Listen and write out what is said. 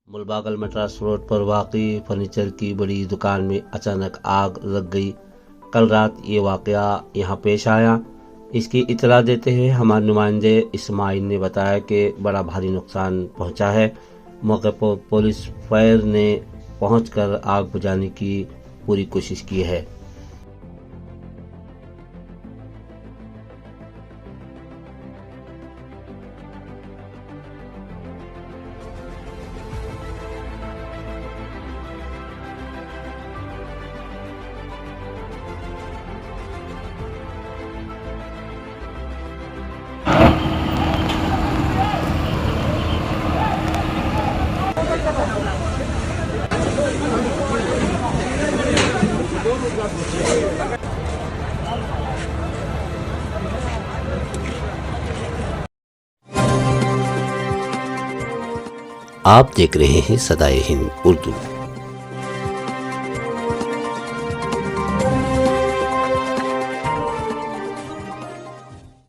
Mulbagal Madras road पर वाक़ई furniture की बड़ी दुकान में अचानक आग लग गई। कल रात ये वाक़या यहाँ पेश आया। इसकी इतला देते हुए हमारे नुमाइंदे इस्माइल ने बताया कि बड़ा भारी नुकसान पहुँचा है। मौके पर पुलिस फायर ने पहुंचकर आग बुझाने की पूरी कोशिश की है। आप देख रहे हैं सदाए हिंद उर्दू।